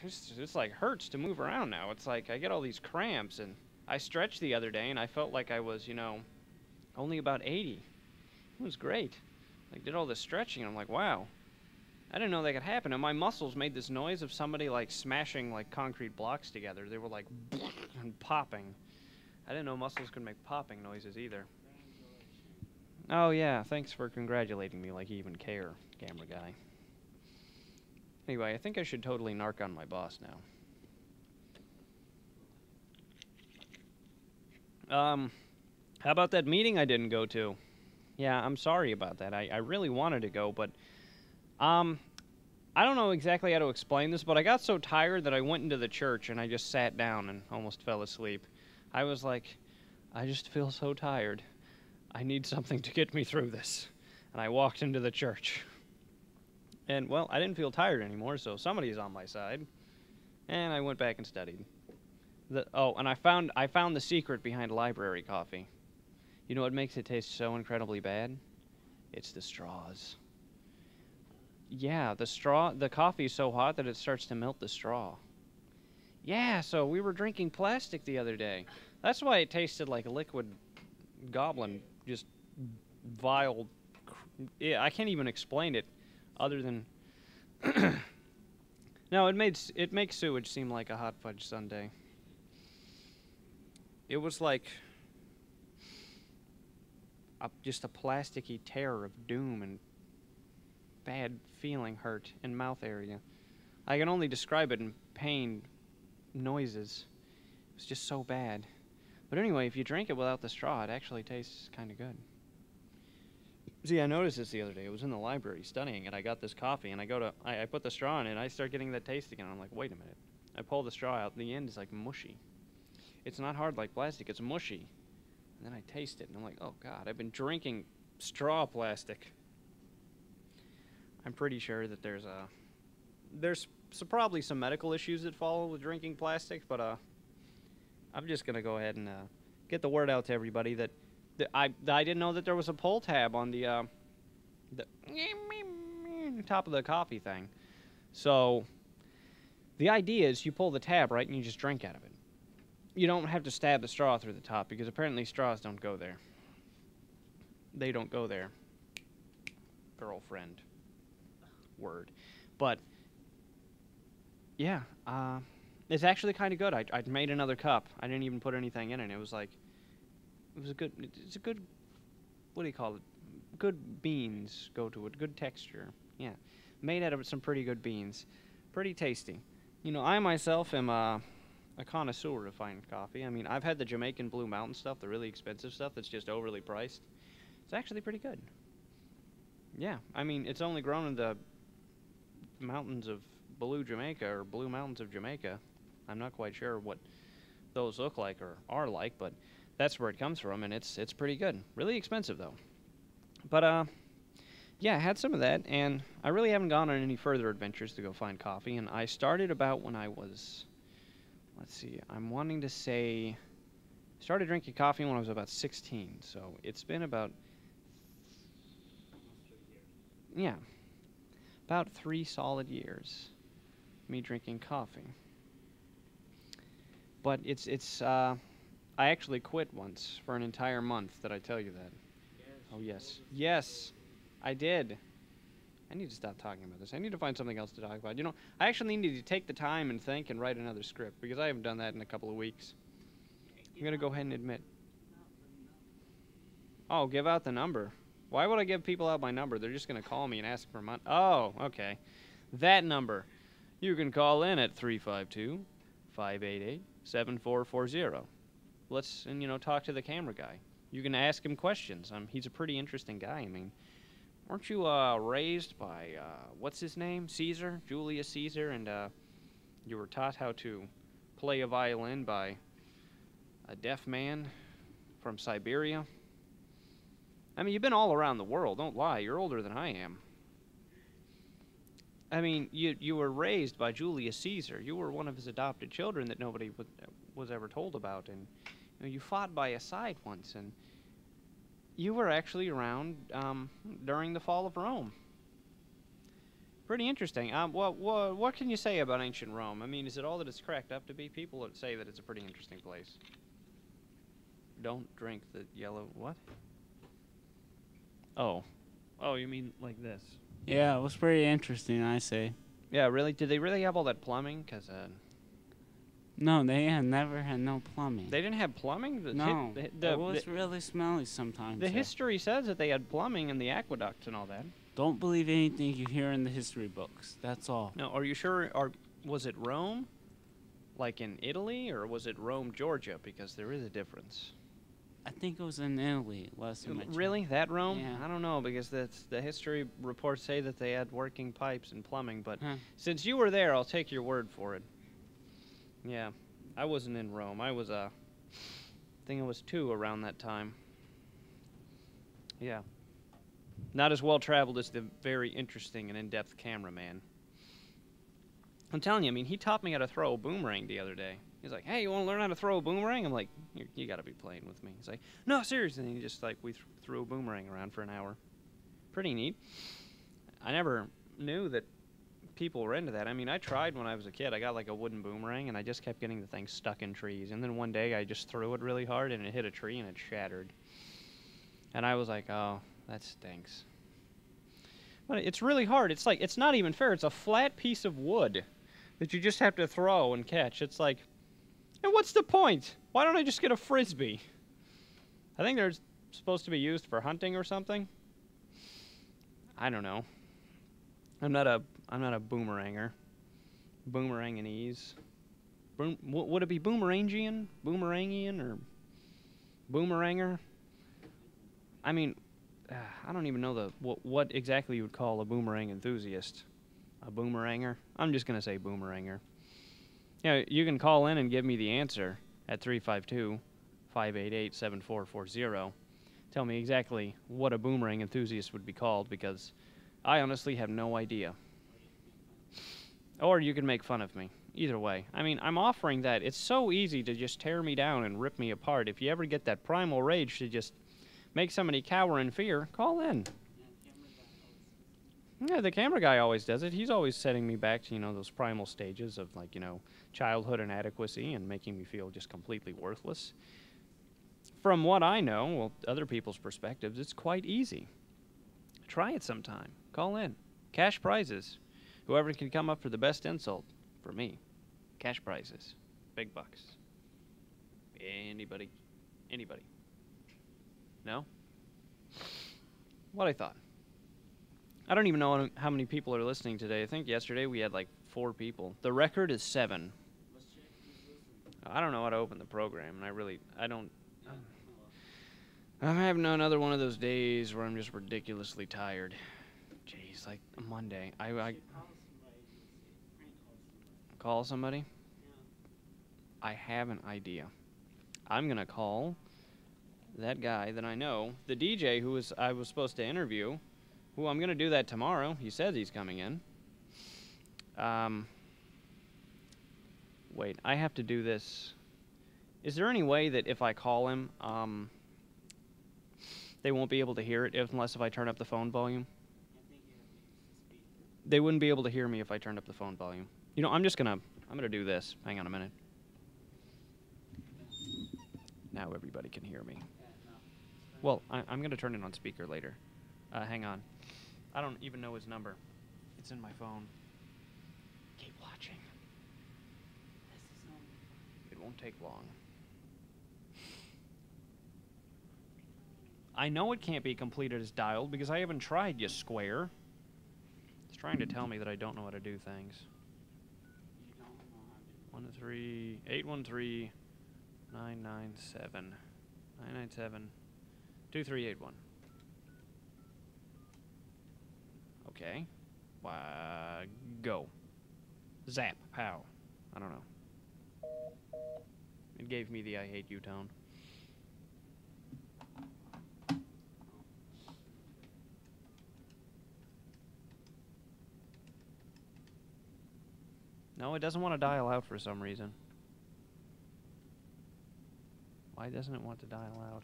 it's like hurts to move around now. It's like I get all these cramps, and I stretched the other day, and I felt like I was, only about 80. It was great. Like, did all this stretching, and I'm like, wow, I didn't know that could happen. And my muscles made this noise of somebody like smashing like concrete blocks together. They were like and popping. I didn't know muscles could make popping noises either. Oh yeah, thanks for congratulating me like you even care, camera guy. Anyway, I think I should totally narc on my boss now. How about that meeting I didn't go to? Yeah, I'm sorry about that. I really wanted to go, but, I don't know exactly how to explain this, but I got so tired that I went into the church and I just sat down and almost fell asleep. I was like, I just feel so tired. I need something to get me through this. And I walked into the church. And, well, I didn't feel tired anymore, so somebody's on my side. And I went back and studied. And I found the secret behind library coffee. You know what makes it taste so incredibly bad? It's the straws. Yeah, the coffee is so hot that it starts to melt the straw. Yeah, so we were drinking plastic the other day. That's why it tasted like a liquid goblin, just vile. Yeah, I can't even explain it other than... No, it makes sewage seem like a hot fudge sundae. It was like just a plasticky terror of doom and bad feeling hurt in mouth area. I can only describe it in pain noises. It was just so bad. But anyway, if you drink it without the straw, it actually tastes kind of good. See, I noticed this the other day. I was in the library studying, and I got this coffee, and I put the straw in it, and I start getting that taste again. I'm like, wait a minute. I pull the straw out, and the end is like mushy. It's not hard like plastic, it's mushy. And then I taste it, and I'm like, oh God, I've been drinking straw plastic. I'm pretty sure that there's probably some medical issues that follow with drinking plastic, but I'm just gonna go ahead and get the word out to everybody that I didn't know that there was a pull tab on the top of the coffee thing. So the idea is you pull the tab, right, and you just drink out of it. You don't have to stab the straw through the top because apparently straws don't go there. They don't go there. Girlfriend. Word. But yeah, it's actually kind of good. I made another cup. I didn't even put anything in it. It's a good, what do you call it? Good beans go to it. Good texture. Yeah. Made out of some pretty good beans. Pretty tasty. You know, I myself am a connoisseur of fine coffee. I mean, I've had the Jamaican Blue Mountain stuff, the really expensive stuff that's just overly priced. It's actually pretty good. Yeah, I mean, it's only grown in the mountains of Blue Jamaica, or Blue Mountains of Jamaica. I'm not quite sure what those look like or are like, but that's where it comes from, and it's pretty good. Really expensive, though. But, yeah, I had some of that, and I really haven't gone on any further adventures to go find coffee, and I started about when I was, let's see, I'm wanting to say, started drinking coffee when I was about 16, so it's been about, yeah, about 3 solid years, me drinking coffee. But I actually quit once for an entire month. Did I tell you that? Yes. Oh, yes. Yes, I did. I need to stop talking about this. I need to find something else to talk about. You know, I actually need to take the time and think and write another script because I haven't done that in a couple of weeks. I'm going to go ahead and admit. Oh, give out the number. Why would I give people out my number? They're just going to call me and ask for money. Oh, okay. That number. You can call in at 352-588-7440. And, you know, talk to the camera guy. You can ask him questions. He's a pretty interesting guy. I mean, weren't you raised by, what's his name? Caesar? Julius Caesar, and you were taught how to play a violin by a deaf man from Siberia? I mean, you've been all around the world. Don't lie. You're older than I am. I mean, you were raised by Julius Caesar. You were one of his adopted children that nobody was ever told about. And you fought by his side once, and you were actually around during the fall of Rome. Pretty interesting. What can you say about ancient Rome? I mean, is it all that it's cracked up to be? People would say that it's a pretty interesting place. Don't drink the yellow... What? Oh. Oh, you mean like this? Yeah, it was pretty interesting, I say. Yeah, really? Did they really have all that plumbing? Because, No, they had never had no plumbing. they didn't have plumbing? No, it was really smelly sometimes. The there. history says that they had plumbing and the aqueducts and all that. Don't believe anything you hear in the history books. That's all. No, are you sure? Was it Rome? Like in Italy? Or was it Rome, Georgia? Because there is a difference. I think it was in Italy. Last time I checked. Really? That Rome? Yeah. I don't know, because the history reports say that they had working pipes and plumbing, but Huh. since you were there, I'll take your word for it. Yeah. I wasn't in Rome. I was, I think I was 2 around that time. Yeah. Not as well traveled as the very interesting and in-depth cameraman. I'm telling you, I mean, he taught me how to throw a boomerang the other day. He's like, hey, you want to learn how to throw a boomerang? I'm like, you got to be playing with me. He's like, no, seriously. And he just, like, we threw a boomerang around for an hour. Pretty neat. I never knew that people were into that. I mean, I tried when I was a kid. I got, like, a wooden boomerang, and I just kept getting the thing stuck in trees. And then one day, I just threw it really hard, and it hit a tree, and it shattered. And I was like, oh, that stinks. But it's really hard. It's like, it's not even fair. It's a flat piece of wood that you just have to throw and catch. It's like, and what's the point? Why don't I just get a frisbee? I think they're supposed to be used for hunting or something. I don't know. I'm not a boomeranger. Boomeranganese. Would it be boomerangian? Boomerangian or boomeranger? I mean, I don't even know what exactly you would call a boomerang enthusiast. A boomeranger? I'm just going to say boomeranger. Yeah, you can call in and give me the answer at 352-588-7440. Tell me exactly what a boomerang enthusiast would be called, because I honestly have no idea. Or you can make fun of me. Either way. I mean, I'm offering that. It's so easy to just tear me down and rip me apart. If you ever get that primal rage to just make somebody cower in fear, call in. Yeah, the camera guy always does it. He's always setting me back to, you know, those primal stages of, like, you know, childhood inadequacy and making me feel just completely worthless. From what I know, well, other people's perspectives, it's quite easy. Try it sometime. Call in. Cash prizes. Whoever can come up for the best insult, for me. Cash prizes. Big bucks. Anybody. No? What I thought. I don't even know how many people are listening today. I think yesterday we had like 4 people. The record is 7. I don't know how to open the program, and I don't. I'm having another one of those days where I'm just ridiculously tired. Jeez, like a Monday. I call somebody? I have an idea. I'm going to call that guy that I know, the DJ I was supposed to interview, who I'm going to do that tomorrow. He says he's coming in. Wait, I have to do this. Is there any way that if I call him, they won't be able to hear it unless if I turn up the phone volume? They wouldn't be able to hear me if I turned up the phone volume. You know, I'm gonna do this. Hang on a minute. Now everybody can hear me. Well, I'm gonna turn it on speaker later. Hang on. I don't even know his number. It's in my phone. Keep watching. It won't take long. I know it can't be completed as dialed because I haven't tried, you square. It's trying to tell me that I don't know how to do things. 813-997 2381. Okay. Go. Zap. Pow. I don't know. It gave me the I hate you tone. No, it doesn't want to dial out for some reason. Why doesn't it want to dial out?